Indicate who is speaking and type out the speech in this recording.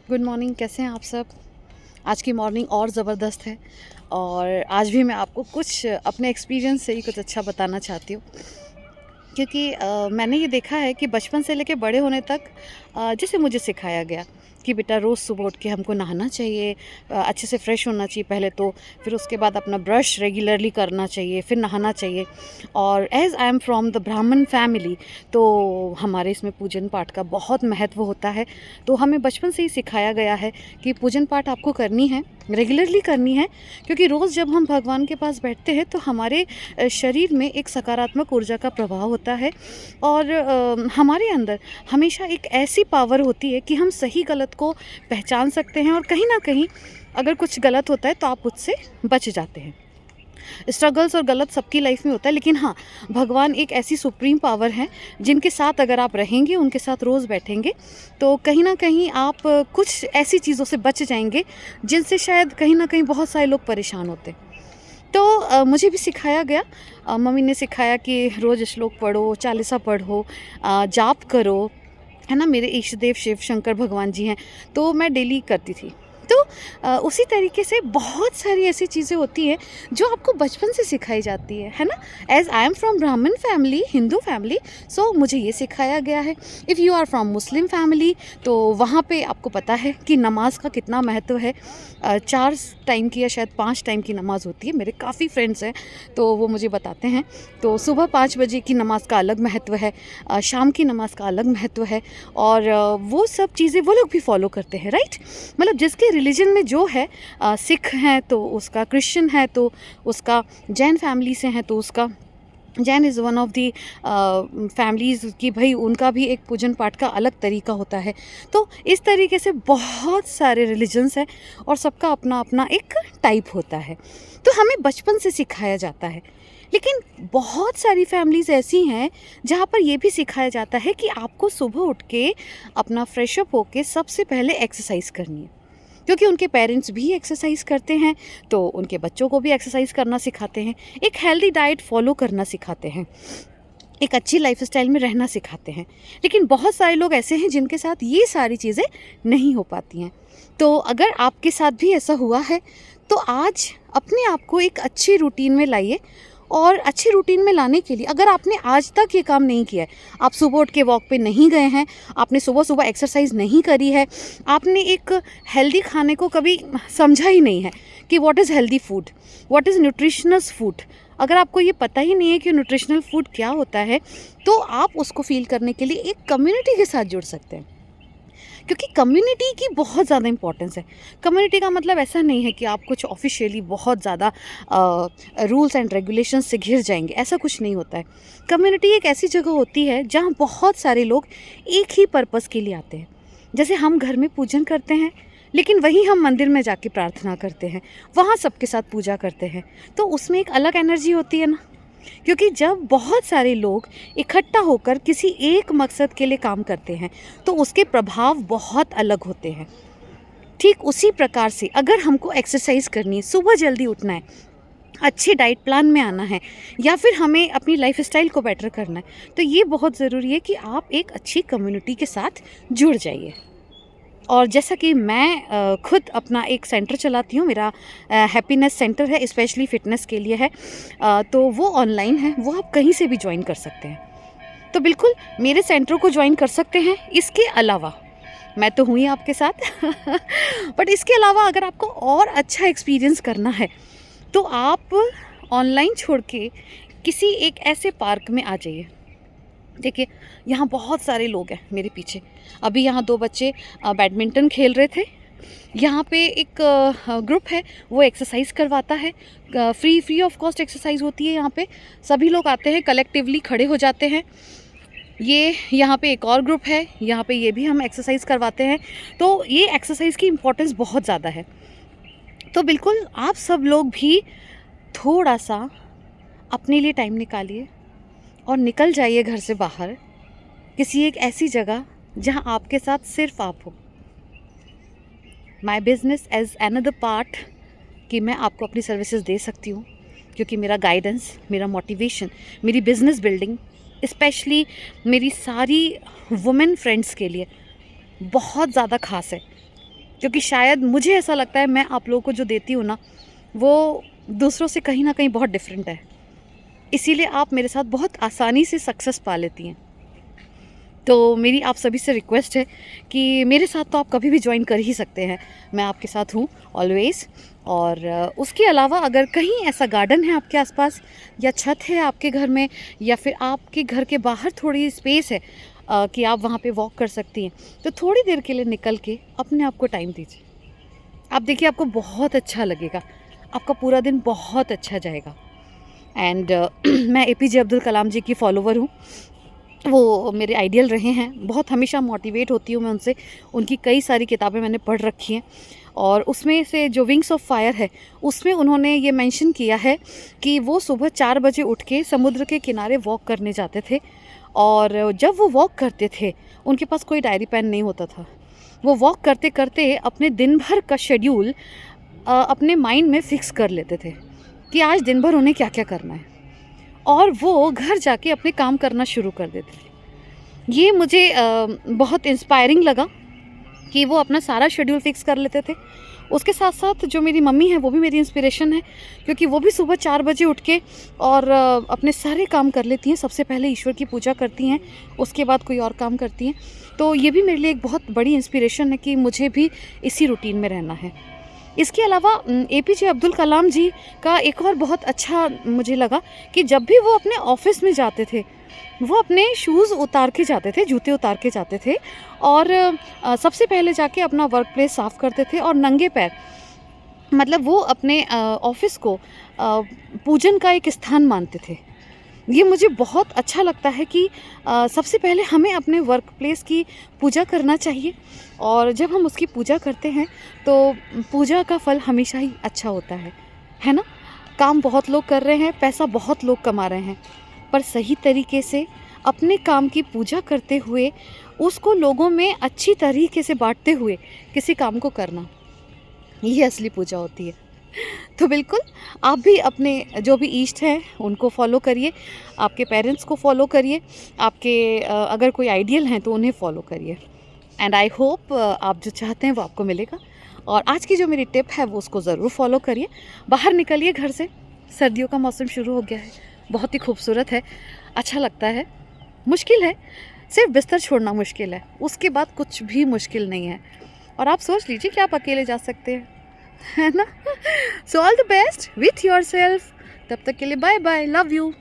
Speaker 1: Good morning. कैसे हैं आप सब? आज की मॉर्निंग और ज़बरदस्त है और आज भी मैं आपको कुछ अपने एक्सपीरियंस से ही कुछ अच्छा बताना चाहती हूँ। क्योंकि मैंने ये देखा है कि बचपन से लेके बड़े होने तक जैसे मुझे सिखाया गया कि बेटा रोज़ सुबह उठ के हमको नहाना चाहिए, अच्छे से फ्रेश होना चाहिए पहले तो, फिर उसके बाद अपना ब्रश रेगुलरली करना चाहिए, फिर नहाना चाहिए। और as I am from the ब्राह्मण फैमिली, तो हमारे इसमें पूजन पाठ का बहुत महत्व होता है। तो हमें बचपन से ही सिखाया गया है कि पूजन पाठ आपको करनी है, रेगुलरली करनी है। क्योंकि रोज़ जब हम भगवान के पास बैठते हैं तो हमारे शरीर में एक सकारात्मक ऊर्जा का प्रभाव होता है और हमारे अंदर हमेशा एक ऐसी पावर होती है कि हम सही गलत को पहचान सकते हैं और कहीं ना कहीं अगर कुछ गलत होता है तो आप उससे बच जाते हैं। स्ट्रगल्स और गलत सबकी लाइफ में होता है, लेकिन हाँ, भगवान एक ऐसी सुप्रीम पावर है जिनके साथ अगर आप रहेंगे, उनके साथ रोज़ बैठेंगे तो कहीं ना कहीं आप कुछ ऐसी चीज़ों से बच जाएंगे जिनसे शायद कहीं ना कहीं बहुत सारे लोग परेशान होते हैं। तो मुझे भी सिखाया गया, मम्मी ने सिखाया कि रोज़ श्लोक पढ़ो, चालीसा पढ़ो, जाप करो, है ना। मेरे इष्ट देव शिव शंकर भगवान जी हैं, तो मैं डेली करती थी। तो उसी तरीके से बहुत सारी ऐसी चीज़ें होती हैं जो आपको बचपन से सिखाई जाती है ना। As I am from Brahmin family, Hindu family, so मुझे ये सिखाया गया है। If you are from Muslim family तो वहाँ पे आपको पता है कि नमाज का कितना महत्व है। 4 टाइम की या शायद 5 टाइम की नमाज़ होती है। मेरे काफ़ी फ्रेंड्स हैं तो वो मुझे बताते हैं। तो सुबह 5 बजे की नमाज़ का अलग महत्व है, शाम की नमाज़ का अलग महत्व है और वो सब चीज़ें वो लोग भी फॉलो करते हैं, राइट। मतलब जिसके रिलीजन में जो है, सिख हैं तो उसका, क्रिश्चियन है तो उसका, जैन फैमिली से हैं तो उसका, Jain is one of the families की भाई उनका भी एक पूजन पाठ का अलग तरीका होता है। तो इस तरीके से बहुत सारे रिलीजन्स हैं और सबका अपना अपना एक टाइप होता है। तो हमें बचपन से सिखाया जाता है, लेकिन बहुत सारी फैमिलीज़ ऐसी हैं जहाँ पर ये भी सिखाया जाता है कि आपको सुबह उठ के अपना फ्रेशअप होके सबसे पहले एक्सरसाइज करनी है। क्योंकि उनके पेरेंट्स भी एक्सरसाइज करते हैं तो उनके बच्चों को भी एक्सरसाइज करना सिखाते हैं, एक हेल्दी डाइट फॉलो करना सिखाते हैं, एक अच्छी लाइफस्टाइल में रहना सिखाते हैं। लेकिन बहुत सारे लोग ऐसे हैं जिनके साथ ये सारी चीज़ें नहीं हो पाती हैं। तो अगर आपके साथ भी ऐसा हुआ है तो आज अपने आप को एक अच्छी रूटीन में लाइए। और अच्छी रूटीन में लाने के लिए अगर आपने आज तक ये काम नहीं किया है, आप सुबह उठ के वॉक पे नहीं गए हैं, आपने सुबह सुबह एक्सरसाइज नहीं करी है, आपने एक हेल्दी खाने को कभी समझा ही नहीं है कि what is healthy food, what is nutritious food, अगर आपको ये पता ही नहीं है कि न्यूट्रिशनल फूड क्या होता है, तो आप उसको फील करने के लिए एक कम्युनिटी के साथ जुड़ सकते हैं। क्योंकि कम्युनिटी की बहुत ज़्यादा इंपॉर्टेंस है। कम्युनिटी का मतलब ऐसा नहीं है कि आप कुछ ऑफिशियली बहुत ज़्यादा रूल्स एंड रेगुलेशन से घिर जाएंगे, ऐसा कुछ नहीं होता है। कम्युनिटी एक ऐसी जगह होती है जहाँ बहुत सारे लोग एक ही पर्पज़ के लिए आते हैं। जैसे हम घर में पूजन करते हैं, लेकिन वहीं हम मंदिर में जाके प्रार्थना करते हैं, वहाँ सबके साथ पूजा करते हैं, तो उसमें एक अलग एनर्जी होती है ना। क्योंकि जब बहुत सारे लोग इकट्ठा होकर किसी एक मकसद के लिए काम करते हैं तो उसके प्रभाव बहुत अलग होते हैं। ठीक उसी प्रकार से अगर हमको एक्सरसाइज करनी है, सुबह जल्दी उठना है, अच्छे डाइट प्लान में आना है, या फिर हमें अपनी लाइफस्टाइल को बेटर करना है, तो ये बहुत ज़रूरी है कि आप एक अच्छी कम्युनिटी के साथ जुड़ जाइए। और जैसा कि मैं खुद अपना एक सेंटर चलाती हूँ, मेरा हैप्पीनेस सेंटर है, स्पेशली फ़िटनेस के लिए है, तो वो ऑनलाइन है, वो आप कहीं से भी ज्वाइन कर सकते हैं। तो बिल्कुल मेरे सेंटर को ज्वाइन कर सकते हैं। इसके अलावा मैं तो हूँ ही आपके साथ बट इसके अलावा अगर आपको और अच्छा एक्सपीरियंस करना है तो आप ऑनलाइन छोड़ के किसी एक ऐसे पार्क में आ जाइए। देखिए, यहाँ बहुत सारे लोग हैं मेरे पीछे। अभी यहाँ 2 बच्चे बैडमिंटन खेल रहे थे। यहाँ पे एक ग्रुप है, वो एक्सरसाइज करवाता है, फ्री ऑफ कॉस्ट एक्सरसाइज होती है। यहाँ पे सभी लोग आते हैं, कलेक्टिवली खड़े हो जाते हैं। ये यहाँ पे एक और ग्रुप है, यहाँ पे ये भी हम एक्सरसाइज करवाते हैं। तो ये एक्सरसाइज की इम्पोर्टेंस बहुत ज़्यादा है। तो बिल्कुल आप सब लोग भी थोड़ा सा अपने लिए टाइम निकालिए और निकल जाइए घर से बाहर, किसी एक ऐसी जगह जहां आपके साथ सिर्फ आप हो। My business as another part कि मैं आपको अपनी सर्विसेज दे सकती हूँ, क्योंकि मेरा गाइडेंस, मेरा मोटिवेशन, मेरी बिज़नेस बिल्डिंग स्पेशली मेरी सारी वुमेन फ्रेंड्स के लिए बहुत ज़्यादा खास है। क्योंकि शायद मुझे ऐसा लगता है मैं आप लोगों को जो देती हूँ ना, वो दूसरों से कहीं न कहीं बहुत डिफरेंट है। इसीलिए आप मेरे साथ बहुत आसानी से सक्सेस पा लेती हैं। तो मेरी आप सभी से रिक्वेस्ट है कि मेरे साथ तो आप कभी भी ज्वाइन कर ही सकते हैं, मैं आपके साथ हूँ ऑलवेज़। और उसके अलावा अगर कहीं ऐसा गार्डन है आपके आसपास, या छत है आपके घर में, या फिर आपके घर के बाहर थोड़ी स्पेस है कि आप वहाँ पे वॉक कर सकती हैं, तो थोड़ी देर के लिए निकल के अपने आप को टाइम दीजिए। आप देखिए, आपको बहुत अच्छा लगेगा, आपका पूरा दिन बहुत अच्छा जाएगा। एंड मैं एपीजे अब्दुल कलाम जी की फॉलोवर हूँ। वो मेरे आइडियल रहे हैं, बहुत हमेशा मोटिवेट होती हूँ मैं उनसे। उनकी कई सारी किताबें मैंने पढ़ रखी हैं, और उसमें से जो विंग्स ऑफ फायर है, उसमें उन्होंने ये मेंशन किया है कि वो सुबह 4 बजे उठ के समुद्र के किनारे वॉक करने जाते थे। और जब वो वॉक करते थे, उनके पास कोई डायरी पेन नहीं होता था। वो वॉक करते करते अपने दिन भर का शेड्यूल अपने माइंड में फ़िक्स कर लेते थे कि आज दिन भर उन्हें क्या क्या करना है, और वो घर जाके अपने काम करना शुरू कर देते थे। ये मुझे बहुत इंस्पायरिंग लगा कि वो अपना सारा शेड्यूल फ़िक्स कर लेते थे। उसके साथ-साथ जो मेरी मम्मी हैं, वो भी मेरी इंस्पिरेशन है, क्योंकि वो भी सुबह 4 बजे उठ के और अपने सारे काम कर लेती हैं। सबसे पहले ईश्वर की पूजा करती हैं, उसके बाद कोई और काम करती हैं। तो ये भी मेरे लिए एक बहुत बड़ी इंस्पिरेशन है कि मुझे भी इसी रूटीन में रहना है। इसके अलावा एपीजे अब्दुल कलाम जी का एक और बहुत अच्छा मुझे लगा कि जब भी वो अपने ऑफ़िस में जाते थे, वो अपने शूज़ उतार के जाते थे, जूते उतार के जाते थे, और सबसे पहले जाके अपना वर्क प्लेस साफ़ करते थे, और नंगे पैर, मतलब वो अपने ऑफ़िस को पूजन का एक स्थान मानते थे। ये मुझे बहुत अच्छा लगता है कि सबसे पहले हमें अपने वर्क प्लेस की पूजा करना चाहिए, और जब हम उसकी पूजा करते हैं तो पूजा का फल हमेशा ही अच्छा होता है ना? काम बहुत लोग कर रहे हैं, पैसा बहुत लोग कमा रहे हैं, पर सही तरीके से अपने काम की पूजा करते हुए, उसको लोगों में अच्छी तरीके से बाँटते हुए किसी काम को करना, ये असली पूजा होती है। तो बिल्कुल, आप भी अपने जो भी इष्ट हैं उनको फॉलो करिए, आपके पेरेंट्स को फॉलो करिए, आपके अगर कोई आइडियल हैं तो उन्हें फॉलो करिए। एंड आई होप आप जो चाहते हैं वो आपको मिलेगा। और आज की जो मेरी टिप है वो उसको ज़रूर फॉलो करिए। बाहर निकलिए घर से, सर्दियों का मौसम शुरू हो गया है, बहुत ही खूबसूरत है, अच्छा लगता है। मुश्किल है, सिर्फ बिस्तर छोड़ना मुश्किल है, उसके बाद कुछ भी मुश्किल नहीं है। और आप सोच लीजिए कि आप अकेले जा सकते हैं, है ना? So all the best with yourself. तब तक के लिए बाय बाय, लव यू।